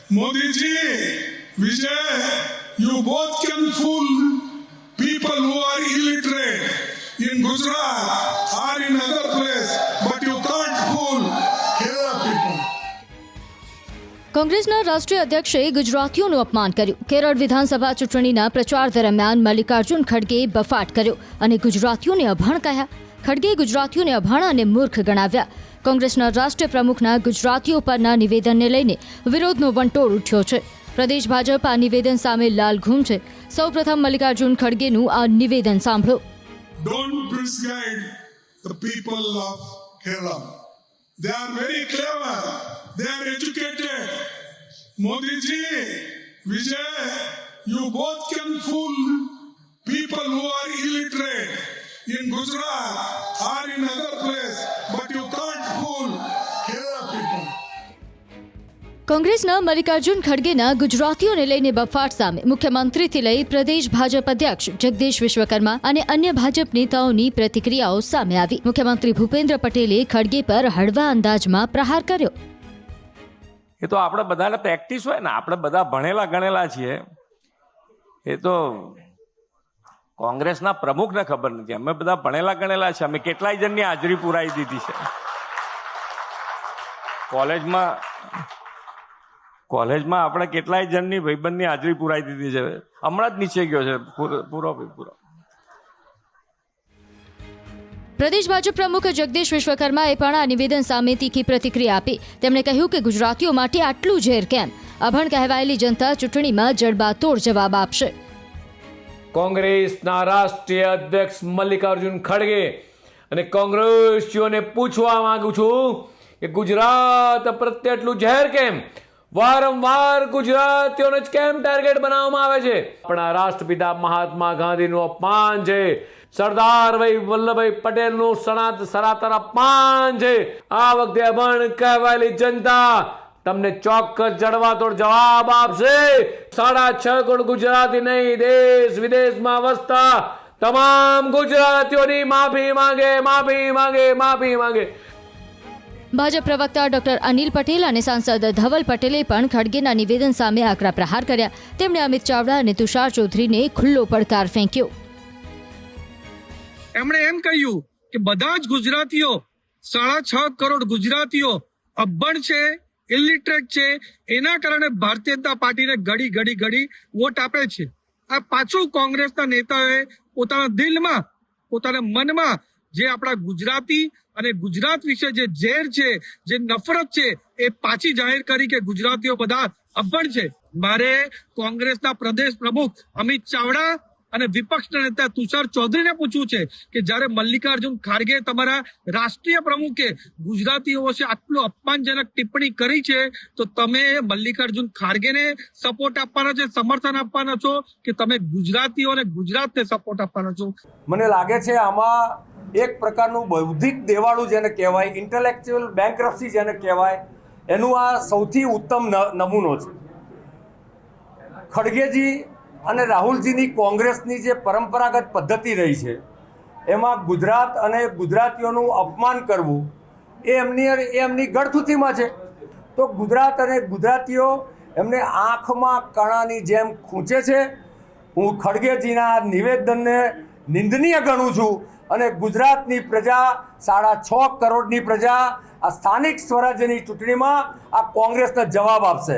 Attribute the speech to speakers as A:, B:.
A: Modi ji, Vijay, you both can fool people who are illiterate in Gujarat or in other place, but you can't fool Kerala people.
B: કોંગ્રેસના રાષ્ટ્રીય અધ્યક્ષે ગુજરાતીઓનું અપમાન કર્યું. કેરળ વિધાનસભા ચૂંટણીના પ્રચાર દરમિયાન મલ્લિકાર્જુન ખડગેએ બફાટ કર્યો અને ગુજરાતીઓને અભણ કહ્યા. ખડગેએ ગુજરાતીઓને અભણ અને મૂર્ખ ગણાવ્યા. કોંગ્રેસના રાષ્ટ્રીય પ્રમુખના ગુજરાતીઓ પરના નિવેદનને લઈને વિરોધનો વંટોળ ઉઠ્યો છે. પ્રદેશ ભાજપ આ નિવેદન સામે લાલઘૂમ છે. સૌપ્રથમ મલ્લિકાર્જુન ખડગેનું આ નિવેદન સાંભળો.
A: Don't misguide the people of Kerala. They are very clever. They are educated. Modi ji, Vijay, you both can fool people who are illiterate in Gujarat or in other place, but you can't fool Kerala people.
B: કોંગ્રેસના મલ્લિકાર્જુન ખડગેના ગુજરાતીઓને લઈને બફાટ સામે મુખ્યમંત્રીથી લઈ પ્રદેશ ભાજપ અધ્યક્ષ જગદીશ વિશ્વકર્મા અને અન્ય ભાજપ નેતાઓની પ્રતિક્રિયાઓ સામે આવી. મુખ્યમંત્રી ભૂપેન્દ્ર પટેલે ખડગે પર હળવા અંદાજમાં પ્રહાર કર્યો.
C: એ તો આપણે બધાને પ્રેક્ટિસ હોય ને, આપણે બધા ભણેલા ગણેલા છીએ. એ તો કોંગ્રેસના પ્રમુખને ખબર નથી, અમે બધા ભણેલા ગણેલા છે. અમે કેટલાય જણની હાજરી પુરાઈ દીધી છે કોલેજમાં આપણે કેટલાય જણની ભાઈબંધની હાજરી પુરાઈ દીધી છે. હમણાં જ નીચે ગયો છે પૂરો.
B: પ્રદેશ ભાજપ પ્રમુખ જગદીશ વિશ્વકર્માએ પણ આ નિવેદન સામે તીખી પ્રતિક્રિયા આપી. તેમણે કહ્યું કે ગુજરાતીઓ માટે આટલું ઝેર કેમ? અભણ કહેવાયેલી જનતા ચૂંટણીમાં જડબાતોડ જવાબ આપશે.
D: કોંગ્રેસના રાષ્ટ્રીય અધ્યક્ષ મલ્લિકાર્જુન ખડગે અને કોંગ્રેસીઓને પૂછવા માંગુ છું કે ગુજરાત પ્રત્યે એટલું ઝેર કેમ? વારંવાર ગુજરાતીઓને જ કેમ ટાર્ગેટ બનાવવામાં આવે છે? આપણા રાષ્ટ્રપિતા મહાત્મા ગાંધીનું અપમાન છે. સરદારભાઈ વલ્લભભાઈ પટેલનું સનાતન અપમાન છે. આ વખતે અભણ કહેવાયેલી જનતા તમને ચોક્કસ જડબાતોડ જવાબ આપશે. 6.5 કરોડ ગુજરાતી નહીં, દેશ વિદેશમાં વસતા તમામ ગુજરાતીઓની માફી માંગે.
B: ભાજપ પ્રવક્તા ડોક્ટર અનિલ પટેલ અને સાંસદ ધવલ પટેલે પણ ખડગેના નિવેદન સામે આકરા પ્રહાર કર્યા. તેમણે અમિત ચાવડા અને તુષાર ચૌધરીને ખુલ્લો પડકાર ફેંક્યો.
E: એમણે એમ કહ્યું કે બધા જ ગુજરાતીઓ 6.5 કરોડ ગુજરાતીઓ અભણ છે, ઇલિટરેટ છે, એના કારણે ભારતીય જનતા પાર્ટીને ઘડી વોટ આપે છે. આ પાછું કોંગ્રેસના નેતાઓએ પોતાના દિલમાં, પોતાના મનમાં જે આપણા ગુજરાતી અને ગુજરાત વિશે જે ઝેર છે, જે નફરત છે, એ પાછી જાહેર કરી કે ગુજરાતીઓ બધા અભણ છે. મારે કોંગ્રેસના પ્રદેશ પ્રમુખ અમિત ચાવડા અને વિપક્ષના નેતા તુષાર ચૌધરીને પૂછવું છે કે જ્યારે મલ્લિકાર્જુન ખડગે તમારા રાષ્ટ્રીય પ્રમુખે ગુજરાતીઓ વિશે આટલું અપમાનજનક ટિપ્પણી કરી છે, તો તમે મલ્લિકાર્જુન ખડગેને સપોર્ટ આપવાના છે, સમર્થન આપવાના છો કે તમે ગુજરાતીઓ અને ગુજરાતને સપોર્ટ આપવાના છો?
F: મને લાગે છે આમાં એક પ્રકારનું બૌદ્ધિક દેવાળું જેને કહેવાય, ઇન્ટેલેક્ચ્યુઅલ બેન્કરપ્સી જેને કહેવાય, એનું આ સૌથી ઉત્તમ નમૂનો છે. ખડગેજી અને રાહુલજીની કોંગ્રેસની જે પરંપરાગત પદ્ધતિ રહી છે, એમાં ગુજરાત અને ગુજરાતીઓનું અપમાન કરવું એ એમની ગળથૂથીમાં છે. તો ગુજરાત અને ગુજરાતીઓ એમને આંખમાં કણાની જેમ ખૂંચે છે. હું ખડગેજીના નિવેદનને નિંદનીય ગણું છું અને ગુજરાતની પ્રજા 6.5 કરોડની પ્રજા આ સ્થાનિક સ્વરાજ્યની ચૂંટણીમાં આ કોંગ્રેસને જવાબ આપશે.